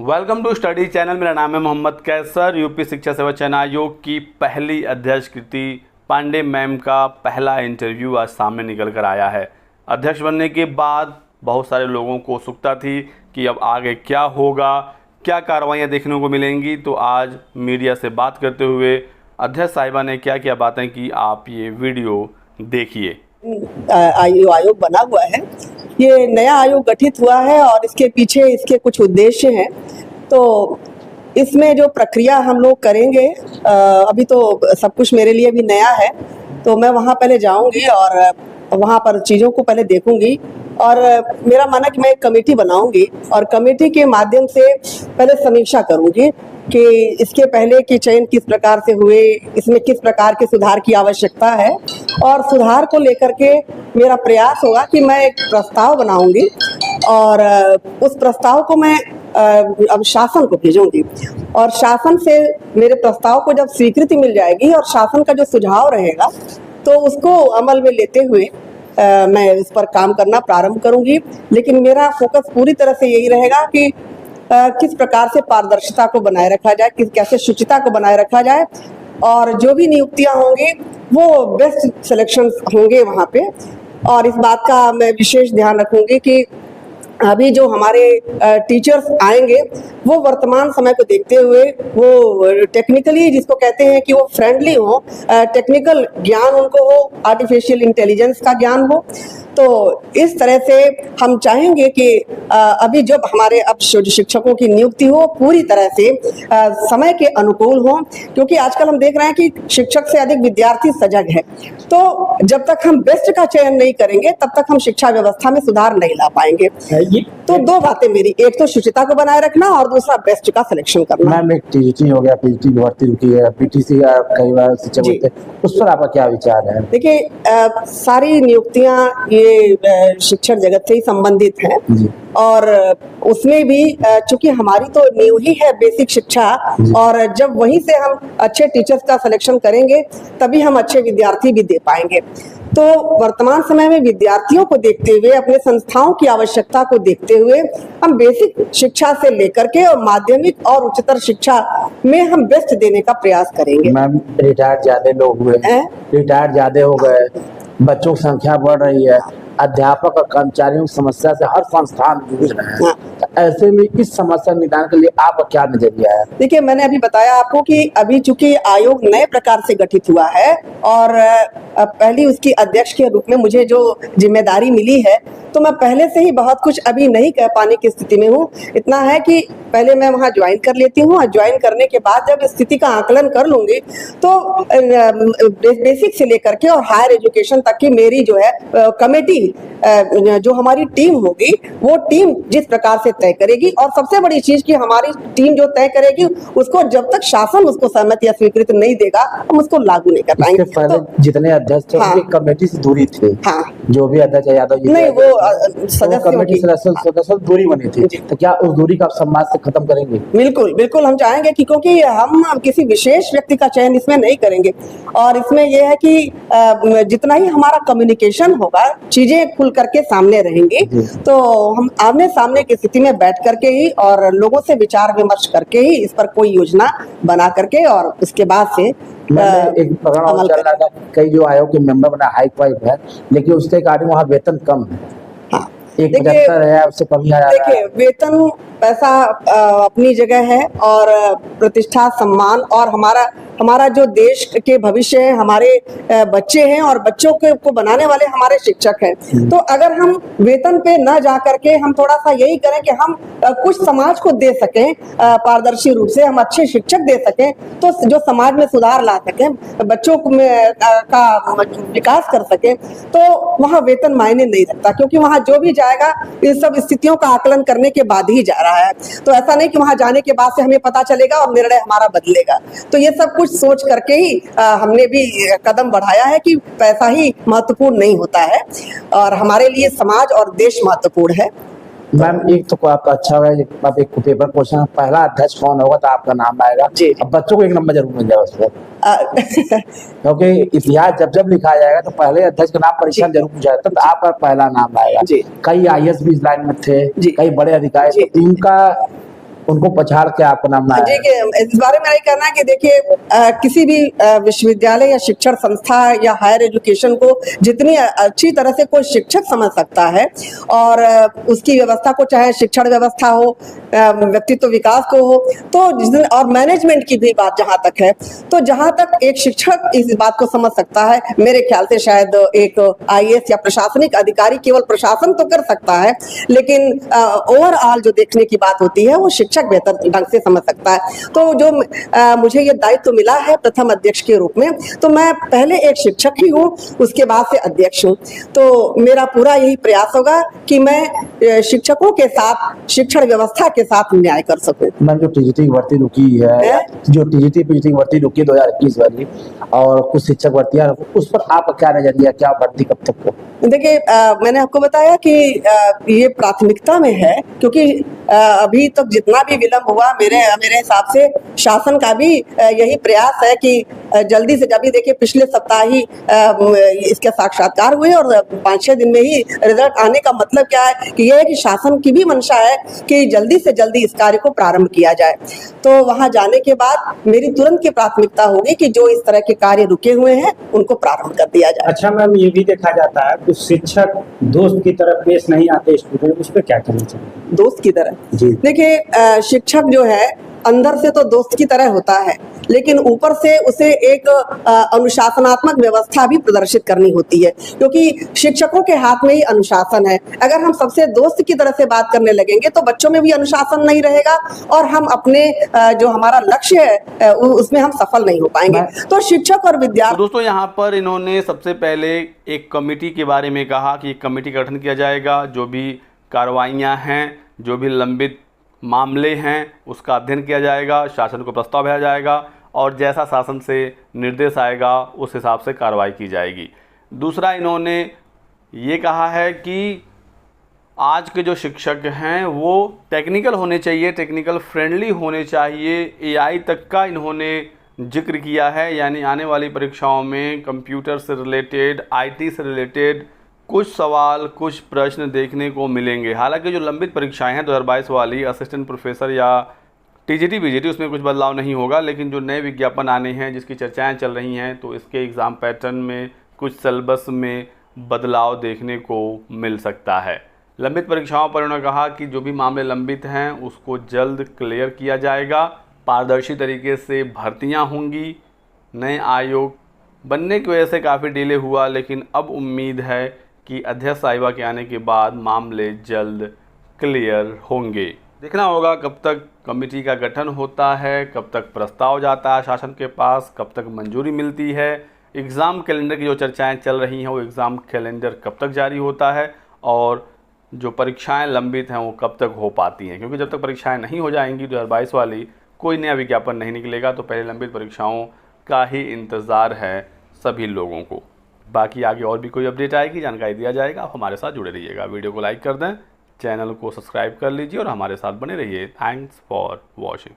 Welcome to study channel. मेरा नाम है मोहम्मद कैसर। यूपी शिक्षा सेवा चयन आयोग की पहली अध्यक्ष कृति पांडे मैम का पहला इंटरव्यू आज सामने निकल कर आया है। अध्यक्ष बनने के बाद बहुत सारे लोगों को उत्सुकता थी कि अब आगे क्या होगा, क्या कार्रवाइयाँ देखने को मिलेंगी। तो आज मीडिया से बात करते हुए अध्यक्ष साहिबा ने क्या क्या बातें की, आप ये वीडियो देखिए। आयोग बना हुआ है, ये नया आयोग गठित हुआ है और इसके पीछे इसके कुछ उद्देश्य हैं। तो इसमें जो प्रक्रिया हम लोग करेंगे, अभी तो सब कुछ मेरे लिए भी नया है, तो मैं वहाँ पहले जाऊँगी और वहाँ पर चीज़ों को पहले देखूँगी और मेरा मानना कि मैं एक कमेटी बनाऊँगी और कमेटी के माध्यम से पहले समीक्षा करूँगी कि इसके पहले के चयन किस प्रकार से हुए, इसमें किस प्रकार के सुधार की आवश्यकता है और सुधार को लेकर के मेरा प्रयास होगा कि मैं एक प्रस्ताव बनाऊंगी और उस प्रस्ताव को मैं अब शासन को भेजूंगी और शासन से मेरे प्रस्ताव को जब स्वीकृति मिल जाएगी और शासन का जो सुझाव रहेगा तो उसको अमल में लेते हुए मैं इस पर काम करना प्रारंभ करूंगी। लेकिन मेरा फोकस पूरी तरह से यही रहेगा कि किस प्रकार से पारदर्शिता को बनाए रखा जाए, कैसे शुचिता को बनाए रखा जाए और जो भी नियुक्तियां होंगी वो बेस्ट सिलेक्शन होंगे वहाँ पे। और इस बात का मैं विशेष ध्यान रखूंगी कि अभी जो हमारे टीचर्स आएंगे वो वर्तमान समय को देखते हुए वो टेक्निकली, जिसको कहते हैं कि वो फ्रेंडली हो, टेक्निकल ज्ञान उनको हो, आर्टिफिशियल इंटेलिजेंस का ज्ञान हो। तो इस तरह से हम चाहेंगे कि अभी जब हमारे अब शिक्षकों की नियुक्ति हो पूरी तरह से समय के अनुकूल हो, क्योंकि आजकल हम देख रहे हैं कि शिक्षक से अधिक विद्यार्थी सजग है। तो जब तक हम बेस्ट का चयन नहीं करेंगे तब तक हम शिक्षा व्यवस्था में सुधार नहीं ला पाएंगे। तो दो बातें मेरी, एक तो शुचिता को बनाए रखना और दूसरा बेस्ट का सिलेक्शन करना। मैम, एक टीटी हो गया, पीटी भर्ती रुकी है, पीटीसी कई बार शिक्षक होते हैं, उस पर आपका क्या विचार है? देखिए, सारी नियुक्तियां ये शिक्षण जगत से ही संबंधित हैं और उसमें भी चूंकि हमारी तो नींव ही है बेसिक शिक्षा और जब वहीं से हम अच्छे टीचर्स का सिलेक्शन करेंगे तभी हम अच्छे विद्यार्थी भी दे पाएंगे। तो वर्तमान समय में विद्यार्थियों को देखते हुए, अपने संस्थाओं की आवश्यकता को देखते हुए हम बेसिक शिक्षा से लेकर के और माध्यमिक और उच्चतर शिक्षा में हम बेस्ट देने का प्रयास करेंगे। मैम, रिटायर्ड ज्यादा लोग हुए, रिटायर्ड ज्यादा हो गए, बच्चों की संख्या बढ़ रही है, अध्यापक और कर्मचारियों की समस्या से हर संस्थान जूझ रहे हैं। तो ऐसे में इस समस्या निदान के लिए आपका क्या नजरिया है? देखिए, मैंने अभी बताया आपको कि अभी चूंकि आयोग नए प्रकार से गठित हुआ है और पहली उसकी अध्यक्ष के रूप में मुझे जो जिम्मेदारी मिली है, तो मैं पहले से ही बहुत कुछ अभी नहीं कह पाने की स्थिति में हूँ। इतना है कि पहले मैं वहाँ ज्वाइन कर लेती हूँ और ज्वाइन करने के बाद जब स्थिति का आकलन कर लूंगी तो बेसिक से लेकर के और हायर एजुकेशन तक की मेरी जो है कमेटी, जो हमारी टीम होगी वो टीम जिस प्रकार से तय करेगी, और सबसे बड़ी चीज कि हमारी टीम जो तय करेगी उसको जब तक शासन उसको सहमति या स्वीकृति नहीं देगा हम उसको लागू नहीं कर पाएंगे। पहले तो जितने अध्यक्ष थे कमेटी से दूरी थी, जो भी अध्यक्ष यादव जी नहीं, वो सदस्य दूरी बनी थी, तो क्या उस दूरी का समाज से खत्म करेंगे? बिल्कुल बिल्कुल हम चाहेंगे कि क्योंकि हम किसी विशेष व्यक्ति का चयन इसमें नहीं करेंगे और इसमें यह है कि जितना ही हमारा कम्युनिकेशन होगा, चीजें खुल करके सामने रहेंगी, तो हम आमने सामने की स्थिति में बैठ करके ही और लोगों से विचार विमर्श करके ही इस पर कोई योजना बना करके और उसके बाद से एक प्रोग्राम चल रहा था, कई जो आयोग के मेंबर बना हाई फाइव है, लेकिन उसके कारण वहाँ वेतन कम है। हाँ, एक 75 है, उससे कम ही आ रहा है। देखिए, वेतन पैसा अपनी जगह है और प्रतिष्ठा, सम्मान और हमारा जो देश के भविष्य है, हमारे बच्चे हैं और बच्चों को बनाने वाले हमारे शिक्षक हैं। तो अगर हम वेतन पे न जा करके हम थोड़ा सा यही करें कि हम कुछ समाज को दे सकें, पारदर्शी रूप से हम अच्छे शिक्षक दे सकें, तो जो समाज में सुधार ला सकें, बच्चों का विकास कर सकें, तो वहाँ वेतन मायने नहीं रखता, क्योंकि वहाँ जो भी जाएगा इन सब स्थितियों का आकलन करने के बाद ही जा रहा है। तो ऐसा नहीं कि वहाँ जाने के बाद से हमें पता चलेगा और निर्णय हमारा बदलेगा। तो ये सब कुछ सोच करके ही हमने भी कदम बढ़ाया है कि पैसा ही महत्वपूर्ण नहीं होता है और हमारे लिए समाज और देश महत्वपूर्ण है। मैम, एक तो आपका अच्छा होगा, आप एक पेपर क्वेश्चन, पहला अध्यक्ष कौन होगा तो आपका नाम आएगा जी। अब बच्चों को एक नंबर जरूर मिल जाएगा उस पर, क्योंकि इतिहास जब जब लिखा जाएगा तो पहले अध्यक्ष का नाम परीक्षा जरूर पूछा जाता, तो आपका पहला नाम आएगा। कई IAS भी इस लाइन में थे, कई बड़े अधिकारी, इनका उनको पछाड़ के आपका नाम ना आया। देखिए, इस बारे में यही कहना है कि देखिए किसी भी विश्वविद्यालय या शिक्षण संस्था या हायर एजुकेशन को जितनी अच्छी तरह से कोई शिक्षक समझ सकता है और उसकी व्यवस्था को, चाहे शिक्षण व्यवस्था हो, व्यक्तित्व विकास को हो, तो और मैनेजमेंट की भी बात जहाँ तक है, तो जहाँ तक एक शिक्षक इस बात को समझ सकता है, मेरे ख्याल से शायद एक IAS या प्रशासनिक अधिकारी केवल प्रशासन तो कर सकता है, लेकिन ओवरऑल जो देखने की बात होती है वो शिक्षक बेहतर ढंग से समझ सकता है। तो जो मुझे ये दायित्व मिला है प्रथम अध्यक्ष के रूप में, तो मैं पहले एक शिक्षक ही हूँ, उसके बाद से अध्यक्ष हूँ। तो मेरा पूरा यही प्रयास होगा कि मैं शिक्षकों के साथ, शिक्षण व्यवस्था के साथ न्याय कर सकूं। मैम, जो टीजीटी भर्ती रुकी है, जो टीजीटी पीजीटी भर्ती रुकी 2021 वाली, और कुछ शिक्षक भर्तियां, उस पर आपका क्या नजरिया, क्या भर्ती कब तक हो? देखिए, मैंने आपको बताया कि ये प्राथमिकता में है, क्योंकि अभी तक जितना भी विलंब हुआ, मेरे हिसाब से शासन का भी यही प्रयास है कि जल्दी से जल्दी, देखिए पिछले सप्ताह ही इसके साक्षात्कार हुए और 5-6 दिन में ही रिजल्ट आने का मतलब क्या है कि यह है कि शासन की भी मंशा है कि जल्दी से जल्दी इस कार्य को प्रारंभ किया जाए। तो वहां जाने के बाद मेरी तुरंत की प्राथमिकता होगी कि जो इस तरह के कार्य रुके हुए हैं उनको प्रारंभ कर दिया जाए। अच्छा मैम, ये भी देखा जाता है कुछ शिक्षक दोस्त की तरह पेश नहीं आते स्टूडेंट, उस पर क्या करना चाहिए? दोस्त की तरह? जी, देखिए, शिक्षक जो है अंदर से तो दोस्त की तरह होता है, लेकिन ऊपर से उसे एक अनुशासनात्मक व्यवस्था भी प्रदर्शित करनी होती है, क्योंकि शिक्षकों के हाथ में ही अनुशासन है। अगर हम सबसे दोस्त की तरह से बात करने लगेंगे तो बच्चों में भी अनुशासन नहीं रहेगा और हम अपने जो हमारा लक्ष्य है उसमें हम सफल नहीं हो पाएंगे। तो शिक्षक और विद्यार्थी। तो दोस्तों, यहाँ पर इन्होंने सबसे पहले एक कमेटी के बारे में कहा कि एक कमेटी का गठन किया जाएगा, जो भी कार्रवाइयाँ हैं, जो भी लंबित मामले हैं उसका अध्ययन किया जाएगा, शासन को प्रस्ताव भेजा जाएगा और जैसा शासन से निर्देश आएगा उस हिसाब से कार्रवाई की जाएगी। दूसरा, इन्होंने ये कहा है कि आज के जो शिक्षक हैं वो टेक्निकल होने चाहिए, टेक्निकल फ्रेंडली होने चाहिए। AI तक का इन्होंने जिक्र किया है, यानी आने वाली परीक्षाओं में कंप्यूटर से रिलेटेड, IT से रिलेटेड कुछ सवाल, कुछ प्रश्न देखने को मिलेंगे। हालांकि जो लंबित परीक्षाएं हैं 2022 वाली असिस्टेंट प्रोफेसर या टीजीटी पीजीटी, उसमें कुछ बदलाव नहीं होगा, लेकिन जो नए विज्ञापन आने हैं जिसकी चर्चाएं चल रही हैं, तो इसके एग्ज़ाम पैटर्न में, कुछ सिलेबस में बदलाव देखने को मिल सकता है। लंबित परीक्षाओं पर उन्होंने कहा कि जो भी मामले लंबित हैं उसको जल्द क्लियर किया जाएगा, पारदर्शी तरीके से भर्तियाँ होंगी। नए आयोग बनने की वजह से काफ़ी डिले हुआ, लेकिन अब उम्मीद है कि अध्यक्ष साहिबा के आने के बाद मामले जल्द क्लियर होंगे। देखना होगा कब तक कमेटी का गठन होता है, कब तक प्रस्ताव जाता है शासन के पास, कब तक मंजूरी मिलती है। एग्ज़ाम कैलेंडर की जो चर्चाएं चल रही हैं वो एग्ज़ाम कैलेंडर कब तक जारी होता है और जो परीक्षाएं लंबित हैं वो कब तक हो पाती हैं, क्योंकि जब तक परीक्षाएं नहीं हो जाएंगी 2022 वाली, कोई नया विज्ञापन नहीं निकलेगा। तो पहले लंबित परीक्षाओं का ही इंतज़ार है सभी लोगों को। बाकी आगे और भी कोई अपडेट आएगी, जानकारी दिया जाएगा। आप हमारे साथ जुड़े रहिएगा, वीडियो को लाइक कर दें, चैनल को सब्सक्राइब कर लीजिए और हमारे साथ बने रहिए। Thanks for watching.